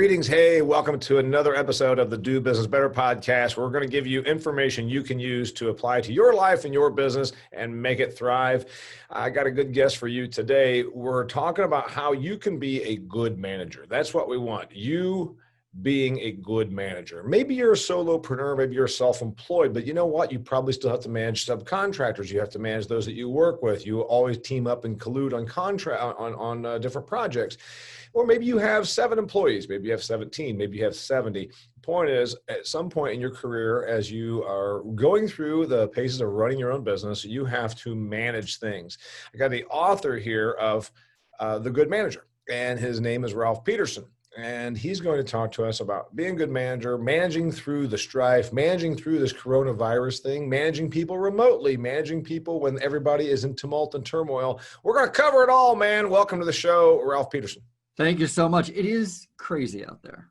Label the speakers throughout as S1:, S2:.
S1: Greetings. Hey, welcome to another episode of the Do Business Better podcast. We're going to give you information you can use to apply to your life and your business and make it thrive. I got a good guest for you today. We're talking about how you can be a good manager. That's what we want. You being a good manager. Maybe you're a solopreneur, maybe you're self-employed, but you know what? You probably still have to manage subcontractors. You have to manage those that you work with. You always team up and collude on different projects. Or maybe you have 7 employees, maybe you have 17, maybe you have 70. The point is, at some point in your career, as you are going through the paces of running your own business, you have to manage things. I got the author here of The Good Manager, and his name is Ralph Peterson. And he's going to talk to us about being a good manager, managing through the strife, managing through this coronavirus thing, managing people remotely, managing people when everybody is in tumult and turmoil. We're going to cover it all, man. Welcome to the show, Ralph Peterson.
S2: Thank you so much. It is crazy out there.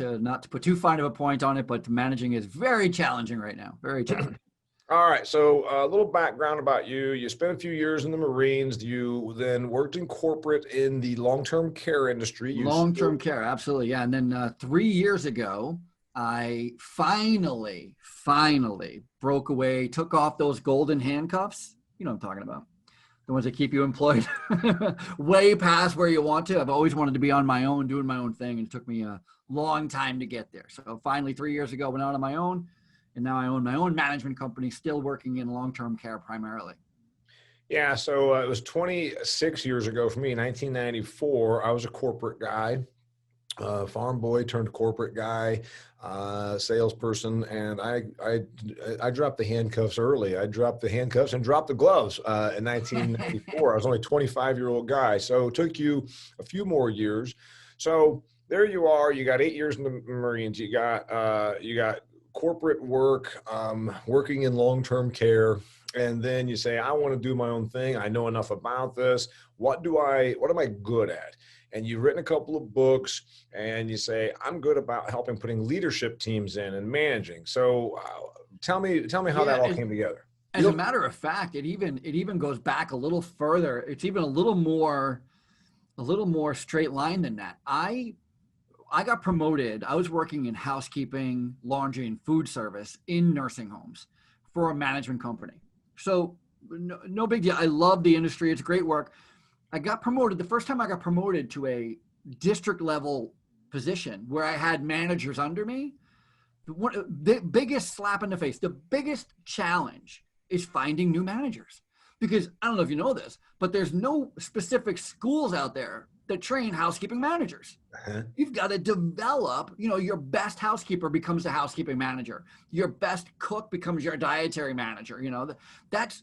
S2: Not to put too fine of a point on it, but managing is very challenging right now. Very challenging.
S1: All right. So a little background about you. You spent a few years in the Marines. You then worked in corporate in the long-term care industry.
S2: Long-term care, absolutely. Yeah. And then 3 years ago, I finally broke away, took off those golden handcuffs. You know what I'm talking about. The ones that keep you employed way past where you want to. I've always wanted to be on my own, doing my own thing. And it took me a long time to get there. So finally 3 years ago, went out on my own. And now I own my own management company, still working in long-term care primarily.
S1: Yeah, so it was 26 years ago for me, 1994. I was a corporate guy, farm boy turned corporate guy, salesperson, and I dropped the handcuffs early. I dropped the handcuffs and dropped the gloves in 1994. I was only a 25-year-old guy, so it took you a few more years. So there you are. You got 8 years in the Marines. You got corporate work, working in long-term care, and then you say, I want to do my own thing. I know enough about this. What am I good at? And you've written a couple of books, and you say, I'm good about helping putting leadership teams in and managing. So tell me how that all came together.
S2: As a matter of fact, it even goes back a little further. It's even a little more straight line than that. I got promoted. I was working in housekeeping, laundry, and food service in nursing homes for a management company. So no big deal. I love the industry. It's great work. I got promoted. The first time I got promoted to a district level position where I had managers under me, the biggest slap in the face, the biggest challenge is finding new managers. Because I don't know if you know this, but there's no specific schools out there that train housekeeping managers. Uh-huh. You've got to develop, your best housekeeper becomes a housekeeping manager. Your best cook becomes your dietary manager. That's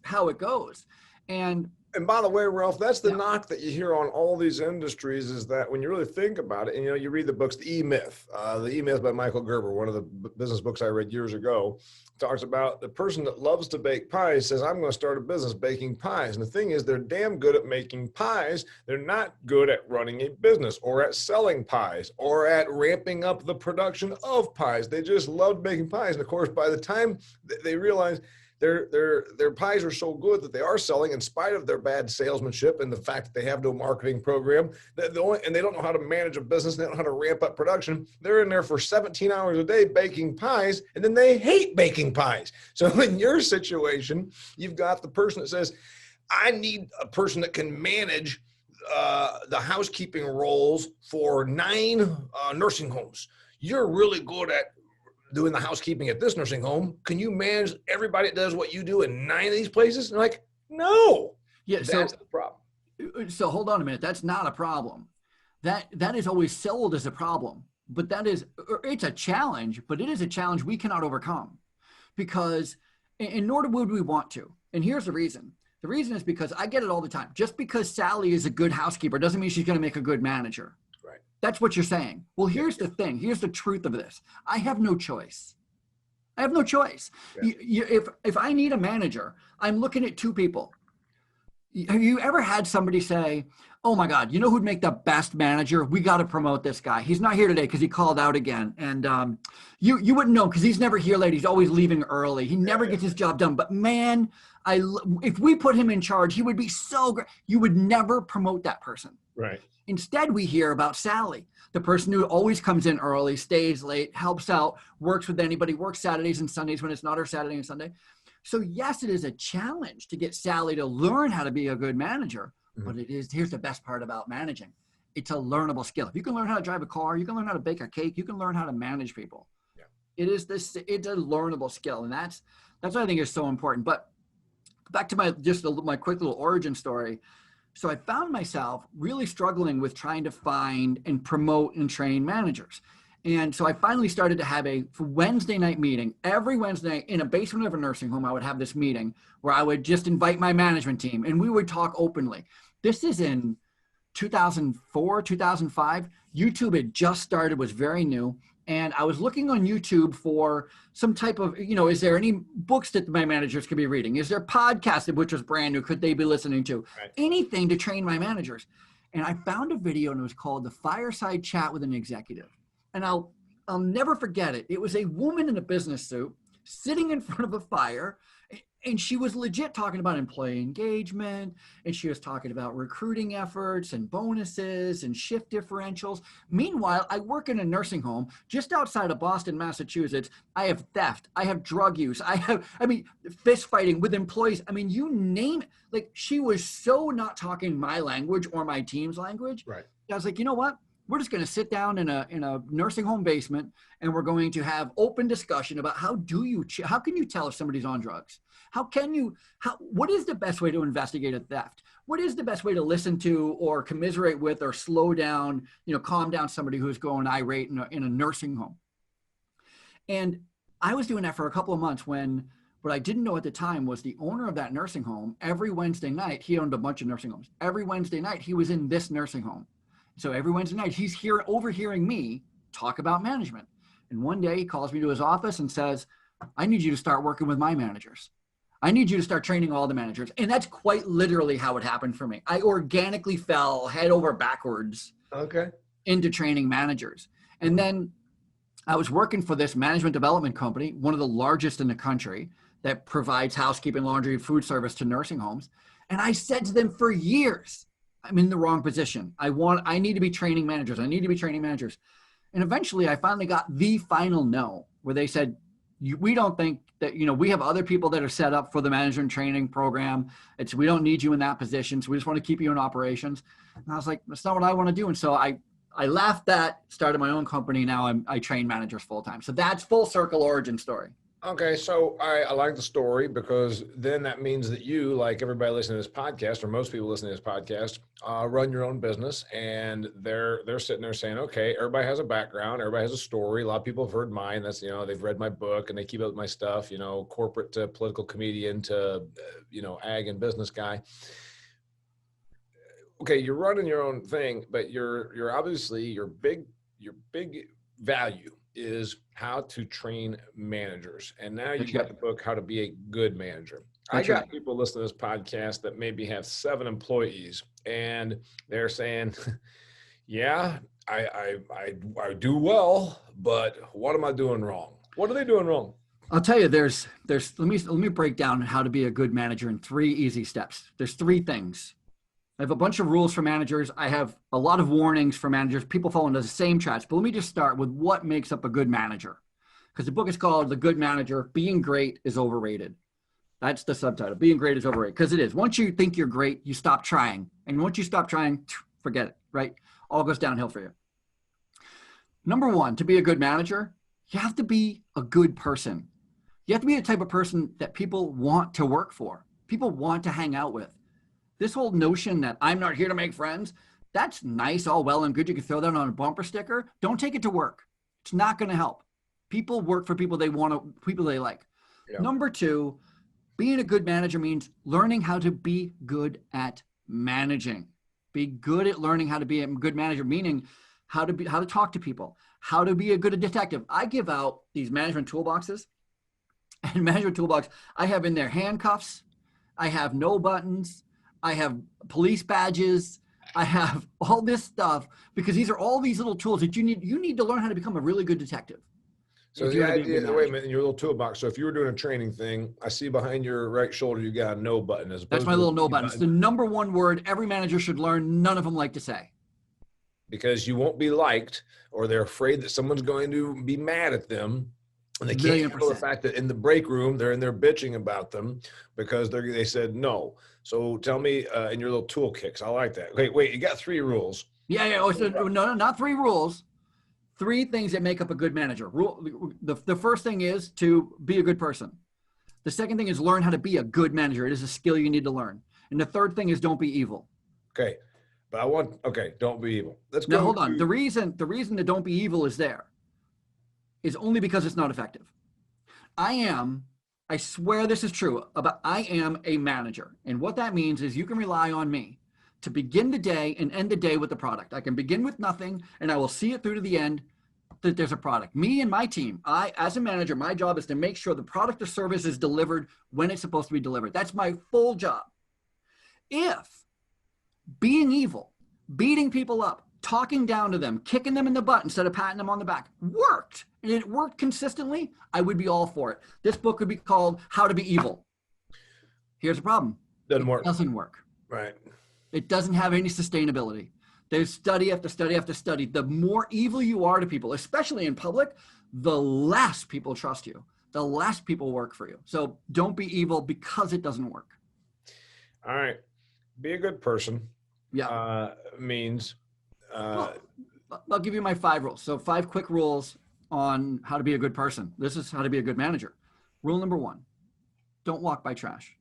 S2: how it goes. And
S1: by the way, Ralph, that's the knock that you hear on all these industries is that when you really think about it, and you read the books, the EMyth by Michael Gerber, one of the business books I read years ago, talks about the person that loves to bake pies says, I'm going to start a business baking pies. And the thing is, they're damn good at making pies. They're not good at running a business or at selling pies or at ramping up the production of pies. They just loved making pies. And of course, by the time they realize their pies are so good that they are selling in spite of their bad salesmanship and the fact that they have no marketing program, and they don't know how to manage a business, they don't know how to ramp up production. They're in there for 17 hours a day baking pies, and then they hate baking pies. So in your situation, you've got the person that says, I need a person that can manage the housekeeping roles for 9 nursing homes. You're really good at doing the housekeeping at this nursing home. Can you manage everybody that does what you do in 9 of these places? And like, no.
S2: Yeah,
S1: that's the problem.
S2: So hold on a minute. That's not a problem. That is always sold as a problem, but it's a challenge, but it is a challenge we cannot overcome because, and nor would we want to. And here's the reason. The reason is because I get it all the time. Just because Sally is a good housekeeper doesn't mean she's going to make a good manager. That's what you're saying. Well, here's the thing. Here's the truth of this. I have no choice. Yeah. If I need a manager, I'm looking at 2 people. Have you ever had somebody say, oh my God, you know who'd make the best manager? We got to promote this guy. He's not here today because he called out again. And you wouldn't know because he's never here late. He's always leaving early. He never gets his job done. But man, If we put him in charge, he would be so great. You would never promote that person.
S1: Right.
S2: Instead, we hear about Sally, the person who always comes in early, stays late, helps out, works with anybody, works Saturdays and Sundays when it's not her Saturday and Sunday. So yes, it is a challenge to get Sally to learn how to be a good manager, but here's the best part about managing. It's a learnable skill. If you can learn how to drive a car, you can learn how to bake a cake, you can learn how to manage people. Yeah. It's a learnable skill. And that's what I think is so important. But back to my quick little origin story. So I found myself really struggling with trying to find and promote and train managers. And so I finally started to have a Wednesday night meeting. Every Wednesday night in a basement of a nursing home, I would have this meeting where I would just invite my management team and we would talk openly. This is in 2004, 2005. YouTube had just started, was very new. And I was looking on YouTube for some type of, is there any books that my managers could be reading? Is there podcasts, which was brand new, could they be listening to? Right. Anything to train my managers. And I found a video and it was called The Fireside Chat with an Executive. And I'll never forget it. It was a woman in a business suit sitting in front of a fire. And she was legit talking about employee engagement, and she was talking about recruiting efforts and bonuses and shift differentials. Meanwhile, I work in a nursing home just outside of Boston, Massachusetts. I have theft. I have drug use. Fist fighting with employees. You name it. Like, she was so not talking my language or my team's language. Right. I was like, you know what? We're just going to sit down in a nursing home basement, and we're going to have open discussion about how can you tell if somebody's on drugs? What is the best way to investigate a theft? What is the best way to listen to or commiserate with or slow down, calm down somebody who's going irate in a nursing home? And I was doing that for a couple of months when what I didn't know at the time was the owner of that nursing home, every Wednesday night, he owned a bunch of nursing homes. Every Wednesday night, he was in this nursing home. So every Wednesday night, he's overhearing me talk about management. And one day he calls me to his office and says, I need you to start working with my managers. I need you to start training all the managers. And that's quite literally how it happened for me. I organically fell head over backwards into training managers. And then I was working for this management development company, one of the largest in the country, that provides housekeeping, laundry, and food service to nursing homes. And I said to them for years, I'm in the wrong position. I need to be training managers. I need to be training managers. And eventually I finally got the final no, where they said, we don't think that, we have other people that are set up for the management training program. We don't need you in that position. So we just want to keep you in operations. And I was like, that's not what I want to do. And so I left that, started my own company. Now I train managers full time. So that's full circle origin story.
S1: Okay, so I like the story because then that means that you, like everybody listening to this podcast, or most people listening to this podcast, run your own business, and they're sitting there saying, okay, everybody has a background, everybody has a story. A lot of people have heard mine. That's, they've read my book and they keep up with my stuff, corporate to political comedian to, ag and business guy. Okay, you're running your own thing, but you're obviously your big value is how to train managers. And now you've got the book, How to Be a Good Manager. I got people listening to this podcast that maybe have 7 employees and they're saying, yeah, I do well, but what am I doing wrong? What are they doing wrong?
S2: I'll tell you, let me break down how to be a good manager in 3 easy steps. There's 3 things. I have a bunch of rules for managers. I have a lot of warnings for managers. People fall into the same traps. But let me just start with what makes up a good manager. Because the book is called The Good Manager, Being Great is Overrated. That's the subtitle. Being great is overrated. Because it is. Once you think you're great, you stop trying. And once you stop trying, forget it, right? All goes downhill for you. Number 1, to be a good manager, you have to be a good person. You have to be the type of person that people want to work for. People want to hang out with. This whole notion that I'm not here to make friends, that's nice, all well and good. You can throw that on a bumper sticker. Don't take it to work. It's not going to help. People work for people they want, people they like. Yeah. Number 2, being a good manager means learning how to be good at managing. Be good at learning how to be a good manager, meaning how to talk to people, how to be a good detective. I give out these management toolboxes. And management toolbox, I have in there handcuffs. I have no buttons. I have police badges. I have all this stuff because these are all these little tools that you need to learn how to become a really good detective.
S1: So
S2: if you
S1: the
S2: want to be a
S1: idea,
S2: good
S1: wait a
S2: manager.
S1: minute, in your little toolbox. So if you were doing a training thing, I see behind your right shoulder, you got a no button as
S2: That's
S1: opposed
S2: my
S1: to
S2: little
S1: a
S2: no
S1: B
S2: button. It's the number one word every manager should learn. None of them like to say.
S1: because you won't be liked, or they're afraid that someone's going to be mad at them. And they can't
S2: Million
S1: handle the
S2: percent.
S1: fact that in the break room, they're in there bitching about them because they said no. So tell me in your little tool kicks. I like that. Wait, you got 3 rules.
S2: Yeah. Oh, so, no, not 3 rules. 3 things that make up a good manager. The first thing is to be a good person. The second thing is learn how to be a good manager. It is a skill you need to learn. And the third thing is don't be evil.
S1: Okay. But don't be evil. Let's
S2: Now,
S1: go.
S2: hold on. The reason that don't be evil is there is only because it's not effective. I swear this is true, I am a manager. And what that means is you can rely on me to begin the day and end the day with the product. I can begin with nothing and I will see it through to the end that there's a product. Me and my team, as a manager, my job is to make sure the product or service is delivered when it's supposed to be delivered. That's my full job. If being evil, beating people up, talking down to them, kicking them in the butt instead of patting them on the back worked, and it worked consistently, I would be all for it. This book could be called How to Be Evil. Here's the problem.
S1: Doesn't work.
S2: It doesn't work.
S1: Right.
S2: It doesn't have any sustainability. There's study after study after study. The more evil you are to people, especially in public, the less people trust you, the less people work for you. So don't be evil because it doesn't work.
S1: All right. Be a good person.
S2: Yeah.
S1: Means.
S2: Well, I'll give you my 5 rules. So 5 quick rules on how to be a good person. This is how to be a good manager. Rule number 1, don't walk by trash.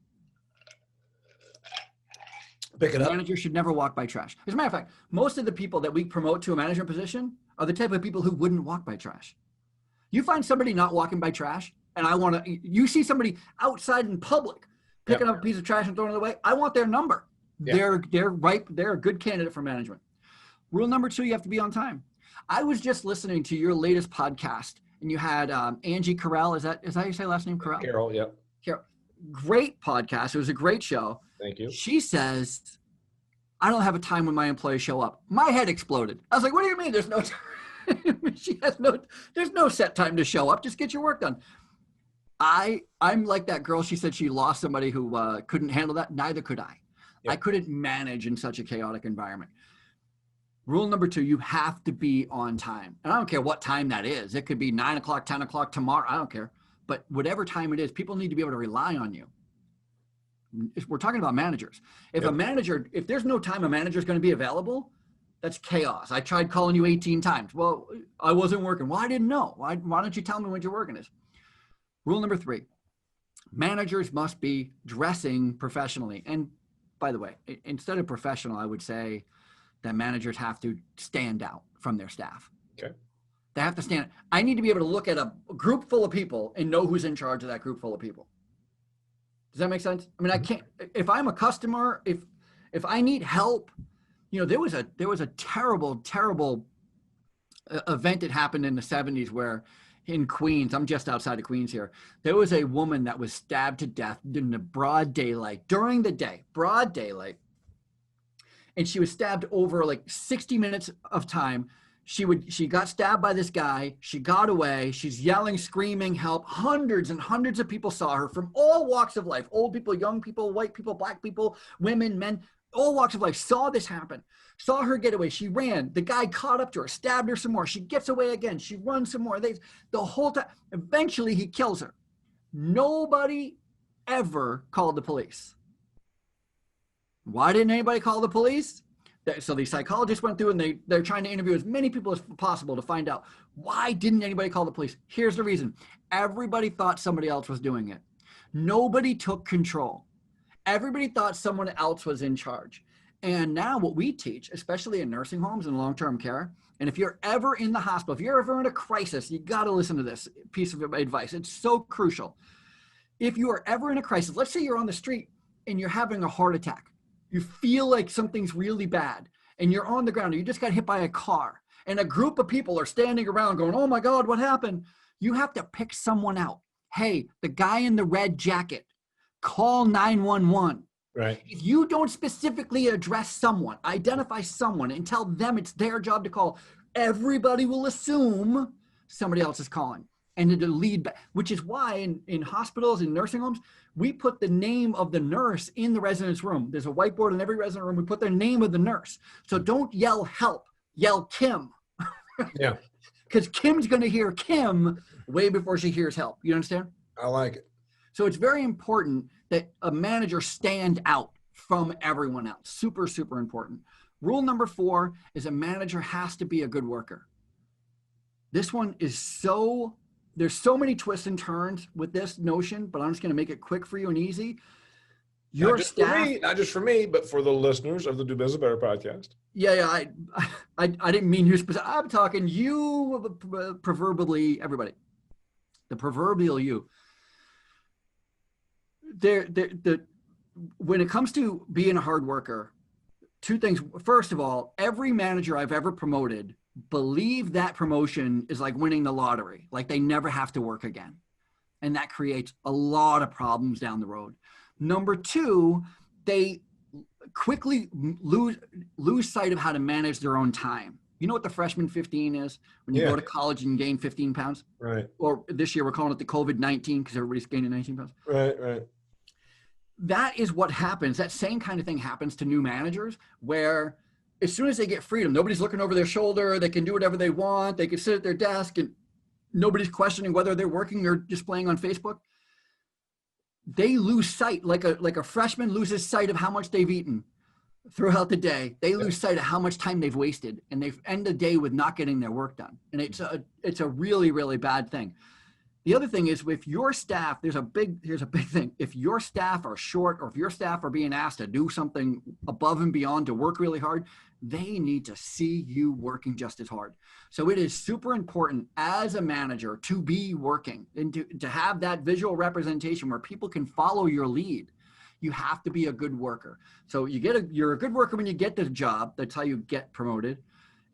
S1: Pick it up.
S2: Managers should never walk by trash. As a matter of fact, most of the people that we promote to a management position are the type of people who wouldn't walk by trash. You find somebody not walking by trash, and you see somebody outside in public picking up a piece of trash and throwing it away, I want their number. Yeah. They're a good candidate for management. Rule number 2, you have to be on time. I was just listening to your latest podcast, and you had Angie Carell. Is that how you say last name? Carell?
S1: Carol, yep.
S2: Carol. Great podcast. It was a great show.
S1: Thank you.
S2: She says, I don't have a time when my employees show up. My head exploded. I was like, what do you mean there's no time? There's no set time to show up. Just get your work done. I'm like that girl. She said she lost somebody who couldn't handle that. Neither could I. Yep. I couldn't manage in such a chaotic environment. Rule number 2, you have to be on time. And I don't care what time that is. It could be 9 o'clock, 10 o'clock tomorrow. I don't care. But whatever time it is, people need to be able to rely on you. We're talking about managers. If there's no time a manager is going to be available, that's chaos. I tried calling you 18 times. Well, I wasn't working. Well, I didn't know. Why don't you tell me when your working is? Rule number 3, managers must be dressing professionally. And by the way, instead of professional, I would say that managers have to stand out from their staff.
S1: Okay.
S2: They have to stand. I need to be able to look at a group full of people and know who's in charge of that group full of people. Does that make sense? I mean, I can't, if I'm a customer, if I need help, there was a terrible event that happened in the 70s where in Queens, I'm just outside of Queens here, there was a woman that was stabbed to death in the broad daylight, during the day, broad daylight. And she was stabbed over like 60 minutes of time. She got stabbed by this guy. She got away. She's yelling, screaming, help. Hundreds and hundreds of people saw her from all walks of life. Old people, young people, white people, black people, women, men, all walks of life saw this happen. Saw her get away. She ran. The guy caught up to her, stabbed her some more. She gets away again. She runs some more. The whole time. Eventually, he kills her. Nobody ever called the police. Why didn't anybody call the police? So the psychologist went through and they're trying to interview as many people as possible to find out why didn't anybody call the police? Here's the reason. Everybody thought somebody else was doing it. Nobody took control. Everybody thought someone else was in charge. And now what we teach, especially in nursing homes and long-term care, and if you're ever in the hospital, if you're ever in a crisis, you got to listen to this piece of advice. It's so crucial. If you are ever in a crisis, let's say you're on the street and you're having a heart attack. You feel like something's really bad and you're on the ground and you just got hit by a car and a group of people are standing around going, oh my God, what happened? You have to pick someone out. Hey, the guy in the red jacket, call 911.
S1: Right.
S2: If you don't specifically address someone, identify someone and tell them it's their job to call, everybody will assume somebody else is calling. and to lead back, which is why in hospitals and nursing homes, we put the name of the nurse in the resident's room. There's a whiteboard in every resident room. We put the name of the nurse. So don't yell help, yell Kim.
S1: Yeah.
S2: Because Kim's going to hear Kim way before she hears help. You understand?
S1: I like it.
S2: So it's very important that a manager stand out from everyone else. Super, super important. Rule number 4 is a manager has to be a good worker. This one is there's so many twists and turns with this notion, but I'm just going to make it quick for you and easy. Your staff,
S1: not just for me, but for the listeners of the Do Business Better podcast.
S2: Yeah. I didn't mean you specifically. I'm talking you, proverbially everybody. The proverbial you. When it comes to being a hard worker, 2 things. First of all, every manager I've ever promoted believe that promotion is like winning the lottery, like they never have to work again. And that creates a lot of problems down the road. Number 2, they quickly lose sight of how to manage their own time. You know what the freshman 15 is? When you go to college and gain 15 pounds?
S1: Right. Or
S2: this year we're calling it the COVID-19 because everybody's gaining 19 pounds.
S1: Right.
S2: That is what happens. That same kind of thing happens to new managers where as soon as they get freedom, nobody's looking over their shoulder. They can do whatever they want. They can sit at their desk and nobody's questioning whether they're working or displaying on Facebook. They lose sight, like a freshman loses sight of how much they've eaten throughout the day. They lose sight of how much time they've wasted, and they end the day with not getting their work done. And it's a really, really bad thing. The other thing is with your staff, here's a big thing. If your staff are short or if your staff are being asked to do something above and beyond to work really hard, they need to see you working just as hard. So it is super important as a manager to be working and to have that visual representation where people can follow your lead. You have to be a good worker. So you're a good worker when you get the job. That's how you get promoted.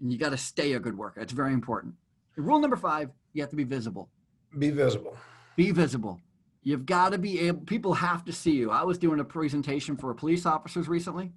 S2: And you got to stay a good worker. It's very important. Rule number 5, you have to be visible.
S1: Be visible.
S2: Be visible. You've got to be able, people have to see you. I was doing a presentation for police officers recently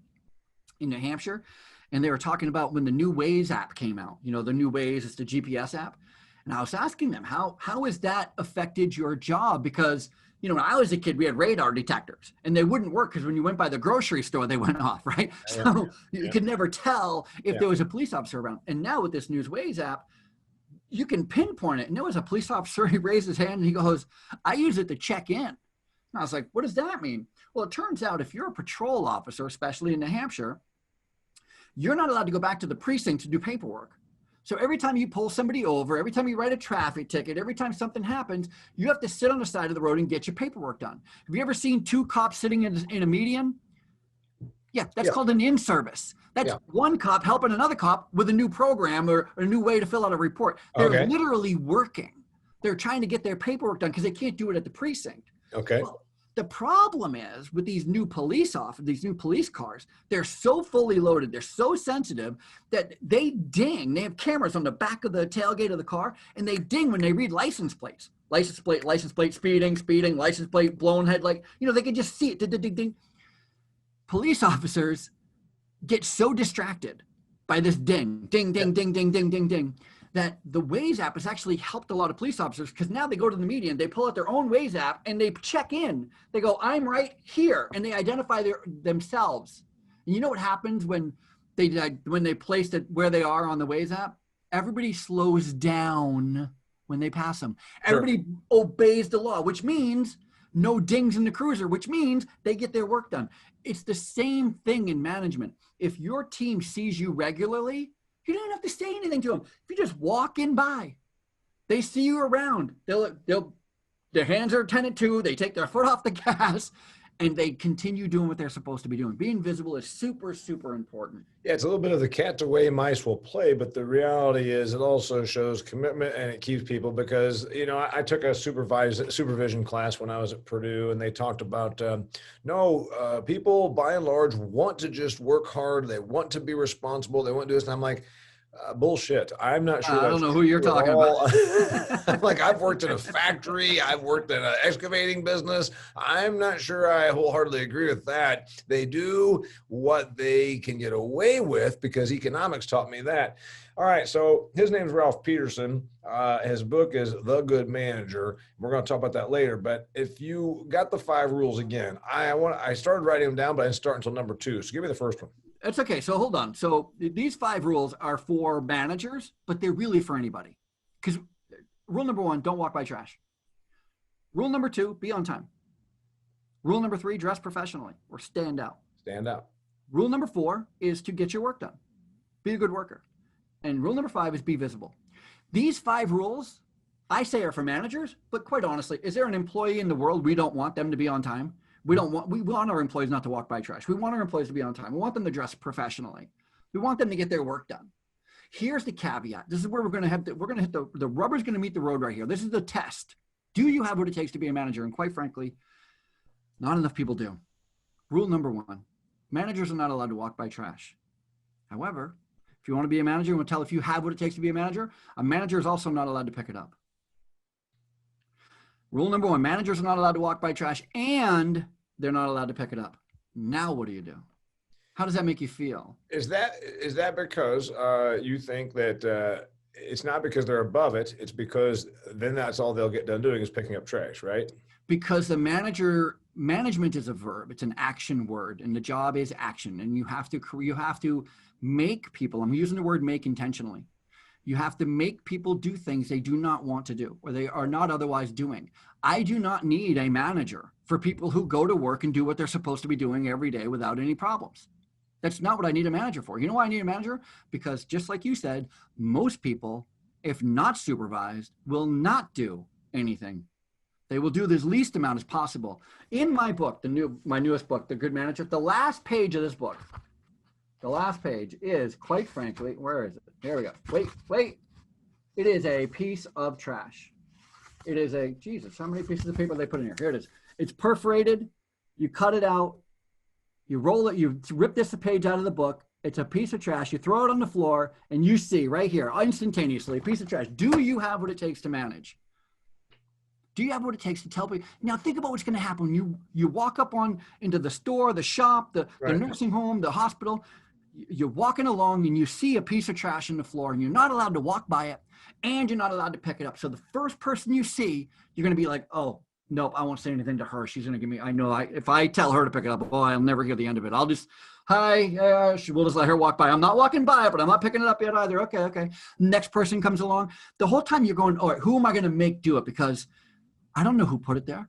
S2: in New Hampshire, and they were talking about when the new Waze app came out. You know, the new Waze is the GPS app. And I was asking them, how has that affected your job? Because, you know, when I was a kid, we had radar detectors and they wouldn't work because when you went by the grocery store, they went off, right? So you could never tell if there was a police officer around. And now with this new Waze app, you can pinpoint it. And there was a police officer, he raised his hand and he goes, I use it to check in. And I was like, what does that mean? Well, it turns out if you're a patrol officer, especially in New Hampshire, you're not allowed to go back to the precinct to do paperwork. So every time you pull somebody over, every time you write a traffic ticket, every time something happens, you have to sit on the side of the road and get your paperwork done. Have you ever seen 2 cops sitting in a median? Yeah, that's called an in-service. That's one cop helping another cop with a new program or a new way to fill out a report. They're literally working. They're trying to get their paperwork done because they can't do it at the precinct.
S1: Okay.
S2: Well, the problem is with these new police cars, they're so fully loaded, they're so sensitive that they ding. They have cameras on the back of the tailgate of the car, and they ding when they read license plates. License plate, speeding, license plate, blown headlight. You know, they can just see it. Ding, ding, ding. Police officers get so distracted by this ding, ding, ding, ding, ding, ding, ding, ding, that the Waze app has actually helped a lot of police officers because now they go to the median, they pull out their own Waze app and they check in. They go, I'm right here, and they identify themselves. And you know what happens when they place it where they are on the Waze app? Everybody slows down when they pass them. Everybody obeys the law, which means no dings in the cruiser, which means they get their work done. It's the same thing in management. If your team sees you regularly, you don't have to say anything to them. If you just walk in by, they see you around. Their hands are tended to, they take their foot off the gas, and they continue doing what they're supposed to be doing. Being visible is super, super important.
S1: Yeah, it's a little bit of the cat's away, mice will play, but the reality is it also shows commitment and it keeps people because, you know, I took a supervision class when I was at Purdue, and they talked about, people by and large want to just work hard. They want to be responsible. They want to do this. And I'm like, Bullshit. I'm not sure
S2: I don't
S1: that's
S2: know who you're
S1: true at
S2: talking
S1: all.
S2: about.
S1: Like, I've worked in a factory, I've worked in an excavating business. I'm not sure I wholeheartedly agree with that. They do what they can get away with because economics taught me that. All right, so his name's Ralph Peterson. His book is The Good Manager. We're going to talk about that later. But if you got the 5 rules again, I started writing them down, but I didn't start until number 2. So give me the first one.
S2: That's okay. So hold on. So these 5 rules are for managers, but they're really for anybody. Because rule number 1, don't walk by trash. Rule number 2, be on time. Rule number 3, dress professionally or stand out.
S1: Stand out.
S2: Rule number 4 is to get your work done. Be a good worker. And rule number 5 is be visible. These 5 rules, I say, are for managers, but quite honestly, is there an employee in the world we don't want them to be on time? We want our employees not to walk by trash. We want our employees to be on time. We want them to dress professionally. We want them to get their work done. Here's the caveat. This is where we're going to hit the rubber's going to meet the road right here. This is the test. Do you have what it takes to be a manager? And quite frankly, not enough people do. Rule number 1, managers are not allowed to walk by trash. However, if you want to be a manager, we'll tell if you have what it takes to be a manager is also not allowed to pick it up. Rule number 1, managers are not allowed to walk by trash and they're not allowed to pick it up. Now what do you do? How does that make you feel?
S1: Is that because you think that it's not because they're above it, it's because then that's all they'll get done doing is picking up trash, right?
S2: Because the management is a verb, it's an action word, and the job is action, and you have to make people, I'm using the word make intentionally. You have to make people do things they do not want to do or they are not otherwise doing. I do not need a manager for people who go to work and do what they're supposed to be doing every day without any problems. That's not what I need a manager for. You know why I need a manager? Because just like you said, most people, if not supervised, will not do anything. They will do the least amount as possible. In my book, my newest book, The Good Manager, the last page of this book, the last page is, quite frankly, where is it? There we go. Wait. It is a piece of trash. It is Jesus, how many pieces of paper they put in here? Here it is. It's perforated. You cut it out. You roll it. You rip this page out of the book. It's a piece of trash. You throw it on the floor and you see right here, instantaneously, a piece of trash. Do you have what it takes to manage? Do you have what it takes to tell people? Now think about what's going to happen. You walk up into the store, the shop, the nursing home, the hospital. You're walking along and you see a piece of trash on the floor and you're not allowed to walk by it and you're not allowed to pick it up. So the first person you see, you're going to be like, oh, nope, I won't say anything to her. She's going to give me, if I tell her to pick it up, I'll never hear the end of it. I'll just, hi, we'll just let her walk by. I'm not walking by it, but I'm not picking it up yet either. Okay. Next person comes along. The whole time you're going, all right, who am I going to make do it? Because I don't know who put it there.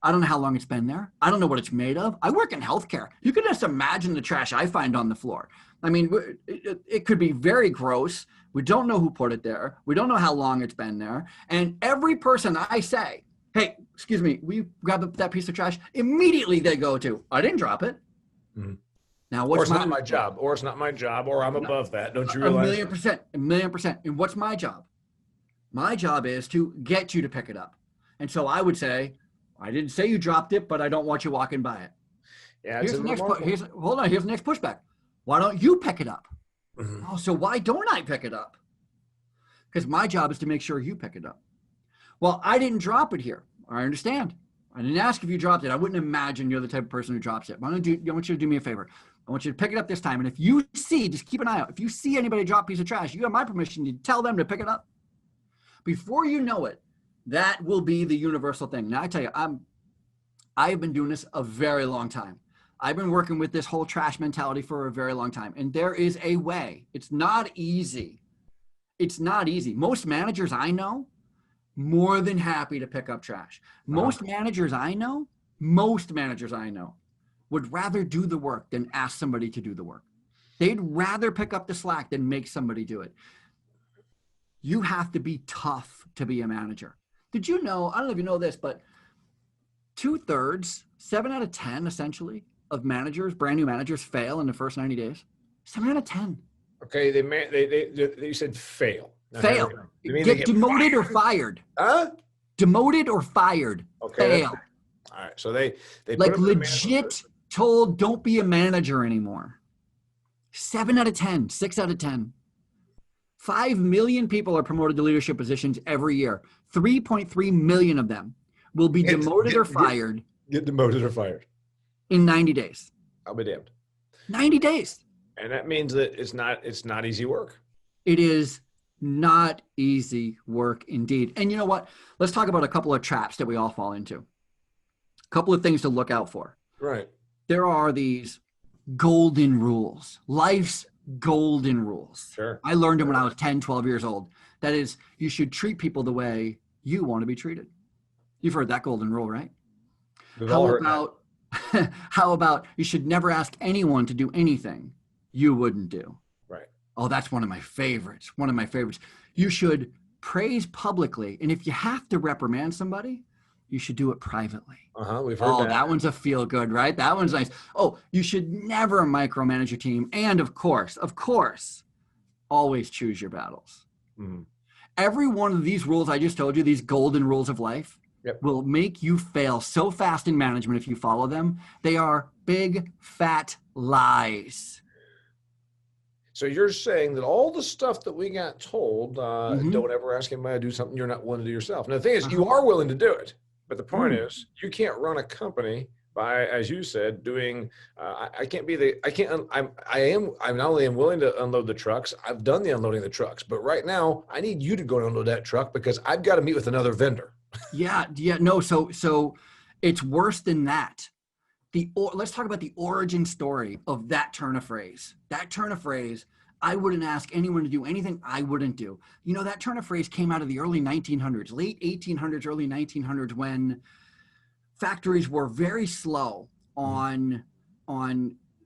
S2: I don't know how long it's been there. I don't know what it's made of. I work in healthcare. You can just imagine the trash I find on the floor. I mean, it could be very gross. We don't know who put it there. We don't know how long it's been there. And every person I say, hey, excuse me, will you grab that piece of trash? Immediately they go to, I didn't drop it. Mm-hmm. Now, what's
S1: not my job, or it's not my job, or I'm above that. Don't you realize?
S2: A million percent. And what's my job? My job is to get you to pick it up. And so I would say, I didn't say you dropped it, but I don't want you walking by it.
S1: Yeah,
S2: here's the next pushback. Why don't you pick it up? Mm-hmm. Oh, so why don't I pick it up? Because my job is to make sure you pick it up. Well, I didn't drop it here. I understand. I didn't ask if you dropped it. I wouldn't imagine you're the type of person who drops it. I want you to do me a favor. I want you to pick it up this time. And if you see, just keep an eye out. If you see anybody drop a piece of trash, you have my permission to tell them to pick it up. Before you know it, that will be the universal thing. Now I tell you, I've been doing this a very long time. I've been working with this whole trash mentality for a very long time. And there is a way. It's not easy. It's not easy. Most managers I know, more than happy to pick up trash. Most managers I know would rather do the work than ask somebody to do the work. They'd rather pick up the slack than make somebody do it. You have to be tough to be a manager. Did you know, I don't know if you know this, but 2/3, 7 out of 10, essentially, of managers, brand new managers, fail in the first 90 days. 7 out of 10.
S1: Okay, they said fail.
S2: Fail. Get demoted or fired.
S1: Huh?
S2: Demoted or fired.
S1: Okay.
S2: Fail.
S1: All right. So they
S2: like legit told don't be a manager anymore. 7 out of 10, 6 out of 10. 5 million people are promoted to leadership positions every year. 3.3 million of them will be demoted or fired.
S1: Get demoted or fired.
S2: In 90 days.
S1: I'll be damned.
S2: 90 days.
S1: And that means that it's not easy work.
S2: It is not easy work indeed. And you know what? Let's talk about a couple of traps that we all fall into. A couple of things to look out for.
S1: Right.
S2: There are these golden rules, life's golden rules.
S1: Sure.
S2: I learned them when I was 10, 12 years old. That is, you should treat people the way you want to be treated. You've heard that golden rule, right? How about you should never ask anyone to do anything you wouldn't do?
S1: Right.
S2: Oh, that's one of my favorites. One of my favorites. You should praise publicly. And if you have to reprimand somebody, you should do it privately.
S1: We've heard
S2: that one's a feel good, right? That one's nice. Oh, you should never micromanage your team. And of course, always choose your battles.
S1: Mm-hmm.
S2: Every one of these rules I just told you, these golden rules of life, will make you fail so fast in management if you follow them. They are big, fat lies.
S1: So you're saying that all the stuff that we got told, don't ever ask anybody to do something you're not willing to do yourself. Now, the thing is, you are willing to do it. But the point is, you can't run a company by, as you said, doing. I'm not only am willing to unload the trucks. I've done the unloading of the trucks, but right now I need you to go and unload that truck because I've got to meet with another vendor.
S2: No. So it's worse than that. Let's talk about the origin story of that turn of phrase. That turn of phrase. I wouldn't ask anyone to do anything I wouldn't do. You know, that turn of phrase came out of the early 1900s, late 1800s, early 1900s, when factories were very slow on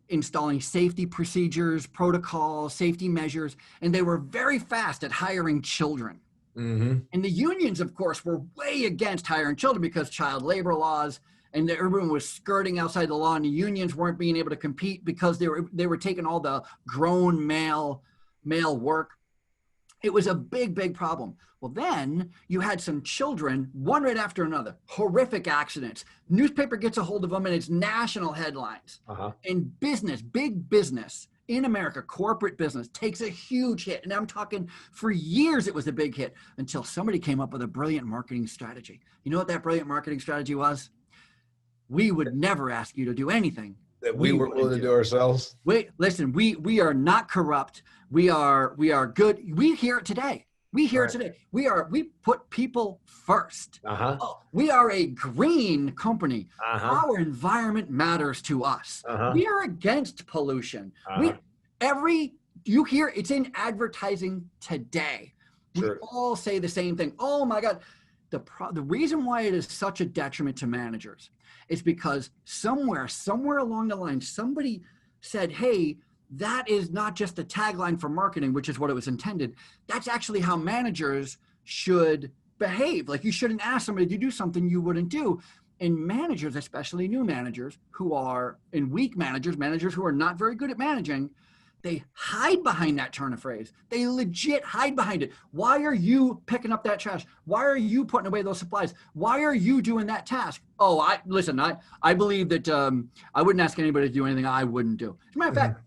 S2: installing safety procedures, protocols, safety measures, and they were very fast at hiring children. Mm-hmm. And the unions, of course, were way against hiring children because child labor laws, and everyone was skirting outside the law, and the unions weren't being able to compete because they were taking all the grown male work. It was a big, big problem. Well, then you had some children, one right after another, horrific accidents. Newspaper gets a hold of them, and it's national headlines. And big business in America, corporate business, takes a huge hit. And I'm talking for years it was a big hit until somebody came up with a brilliant marketing strategy. You know what that brilliant marketing strategy was? We would never ask you to do anything
S1: that we weren't willing to do ourselves.
S2: Wait, listen, we are not corrupt. We are good. We hear it today. We put people first. We are a green company. Our environment matters to us. We are against pollution. You hear it's in advertising today. Sure. We all say the same thing. Oh my God. The reason why it is such a detriment to managers is because somewhere along the line, somebody said, hey, that is not just a tagline for marketing, which is what it was intended. That's actually how managers should behave. Like, you shouldn't ask somebody to do something you wouldn't do. And managers, especially new managers weak managers who are not very good at managing, they hide behind that turn of phrase. They legit hide behind it. Why are you picking up that trash? Why are you putting away those supplies? Why are you doing that task? Oh, I believe that I wouldn't ask anybody to do anything I wouldn't do. As a matter of fact,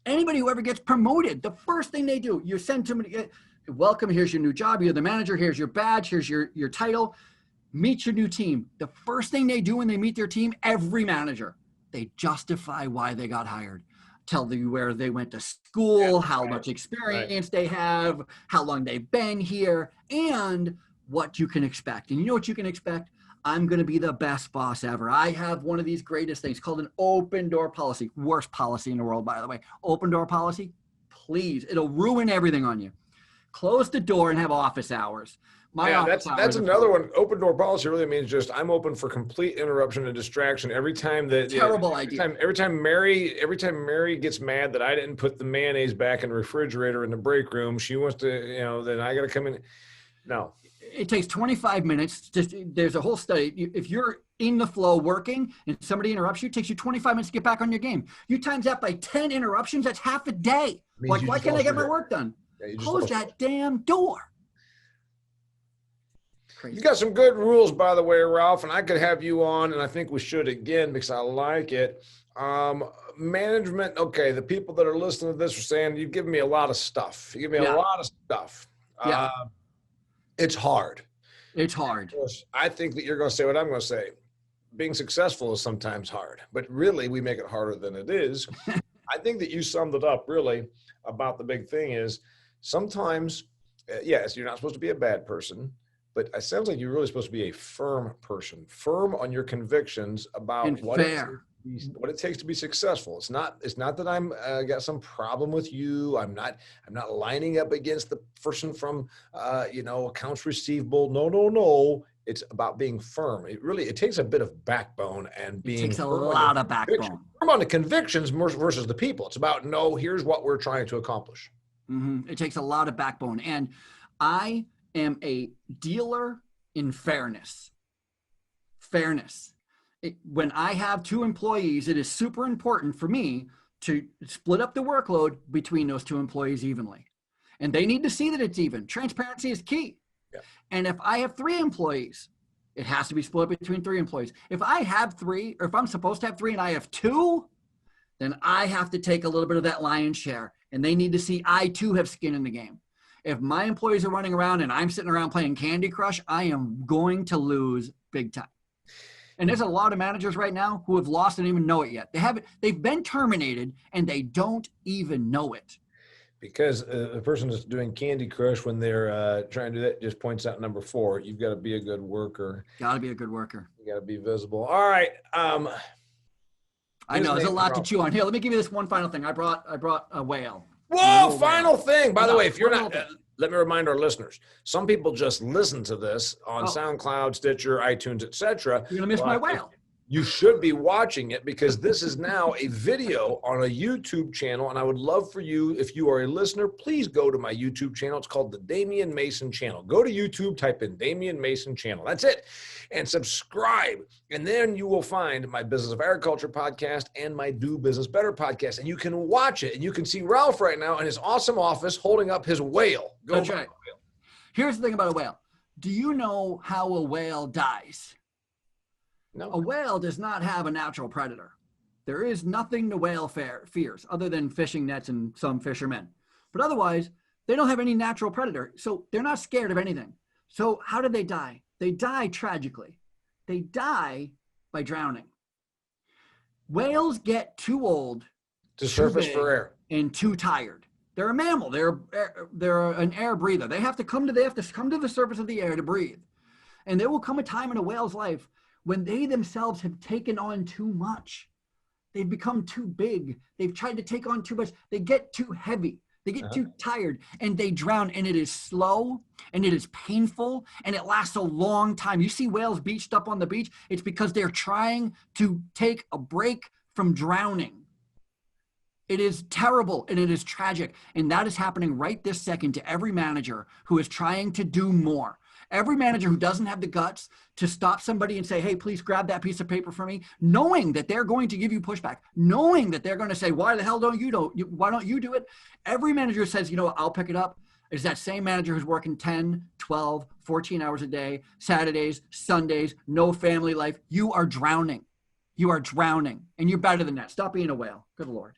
S2: anybody who ever gets promoted, the first thing they do, you send somebody, welcome, here's your new job. You're the manager. Here's your badge. Here's your title. Meet your new team. The first thing they do when they meet their team, every manager, they justify why they got hired. Tell you where they went to school, how much experience they have, how long they've been here, and what you can expect. And you know what you can expect? I'm going to be the best boss ever. I have one of these greatest things called an open door policy. Worst policy in the world, by the way. Open door policy, please. It'll ruin everything on you. Close the door and have office hours.
S1: That's another one. Open door policy really means just I'm open for complete interruption and distraction every time that
S2: idea.
S1: Every time Mary gets mad that I didn't put the mayonnaise back in the refrigerator in the break room, she wants to, then I got to come in. No.
S2: It takes 25 minutes. There's a whole study. If you're in the flow working and somebody interrupts you, it takes you 25 minutes to get back on your game. You times that by 10 interruptions, that's half a day. Like, why can't I get my work done? Close that damn door. Crazy.
S1: You got some good rules, by the way, Ralph, and I could have you on, and I think we should again because I like it. Management. Okay. The people that are listening to this are saying, you give me a lot of stuff. You give me a lot of stuff.
S2: Yeah.
S1: It's hard.
S2: It's hard.
S1: I think that you're going to say what I'm going to say. Being successful is sometimes hard, but really we make it harder than it is. I think that you summed it up really about the big thing is sometimes, yes, you're not supposed to be a bad person, but it sounds like you're really supposed to be a firm person, firm on your convictions about what it takes to be successful. It's not that I'm got some problem with you. I'm not lining up against the person from, accounts receivable. No. It's about being firm. It takes a bit of backbone and being.
S2: It takes a lot of backbone.
S1: Firm on the convictions versus the people. It's about, no, here's what we're trying to accomplish.
S2: Mm-hmm. It takes a lot of backbone. And I am a dealer in fairness. When I have 2 employees, it is super important for me to split up the workload between those 2 employees evenly. And they need to see that it's even. Transparency is key. Yeah. And if I have 3 employees, it has to be split between 3 employees. If I have 3, or if I'm supposed to have 3 and I have 2, then I have to take a little bit of that lion's share. And they need to see I too have skin in the game. If my employees are running around and I'm sitting around playing Candy Crush, I am going to lose big time. And there's a lot of managers right now who have lost and even know it yet. They've been terminated and they don't even know it.
S1: Because the person that's doing Candy Crush when they're trying to do that just points out number 4. You've got to be a good worker.
S2: Got to be a good worker.
S1: You got to be visible. All right.
S2: I know there's a lot to chew on. Here, let me give you this one final thing. I brought a whale.
S1: Whoa! Final thing. By the way, if you're not, let me remind our listeners. Some people just listen to this on SoundCloud, Stitcher, iTunes, etc.
S2: You're gonna miss my whale.
S1: You should be watching it because this is now a video on a YouTube channel. And I would love for you, if you are a listener, please go to my YouTube channel. It's called the Damian Mason channel. Go to YouTube, type in Damian Mason channel. That's it. And subscribe. And then you will find my Business of Agriculture podcast and my Do Business Better podcast. And you can watch it. And you can see Ralph right now in his awesome office holding up his whale.
S2: That's right. Here's the thing about a whale. Do you know how a whale dies?
S1: No.
S2: A whale does not have a natural predator. There is nothing the whale fears other than fishing nets and some fishermen. But otherwise, they don't have any natural predator. So they're not scared of anything. So how do they die? They die tragically. They die by drowning. Whales get too old
S1: to surface for air
S2: and too tired. They're a mammal. They're an air breather. They have to come to the surface of the air to breathe. And there will come a time in a whale's life when they themselves have taken on too much. They've become too big. They've tried to take on too much. They get too heavy. They get too tired and they drown, and it is slow and it is painful and it lasts a long time. You see whales beached up on the beach. It's because they're trying to take a break from drowning. It is terrible and it is tragic. And that is happening right this second to every manager who is trying to do more. Every manager who doesn't have the guts to stop somebody and say, hey, please grab that piece of paper for me, knowing that they're going to give you pushback, knowing that they're going to say, why the hell don't you do it? Every manager says, I'll pick it up. Is that same manager who's working 10, 12, 14 hours a day, Saturdays, Sundays, no family life. You are drowning. You are drowning. And you're better than that. Stop being a whale. Good Lord.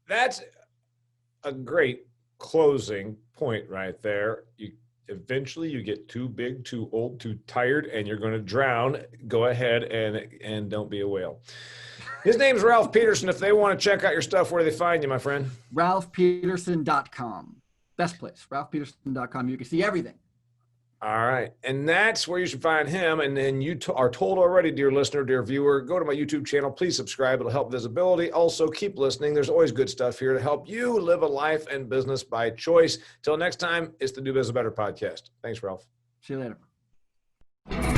S1: That's a great closing point right there. Eventually you get too big, too old, too tired, and you're going to drown. Go ahead and don't be a whale. His name's Ralph Peterson. If they want to check out your stuff, where do they find you, my friend?
S2: RalphPeterson.com. Best place, RalphPeterson.com. You can see everything.
S1: All right. And that's where you should find him. And then you are told already, dear listener, dear viewer, go to my YouTube channel. Please subscribe. It'll help visibility. Also, keep listening. There's always good stuff here to help you live a life and business by choice. Till next time, it's the Do Business Better podcast. Thanks, Ralph.
S2: See you later.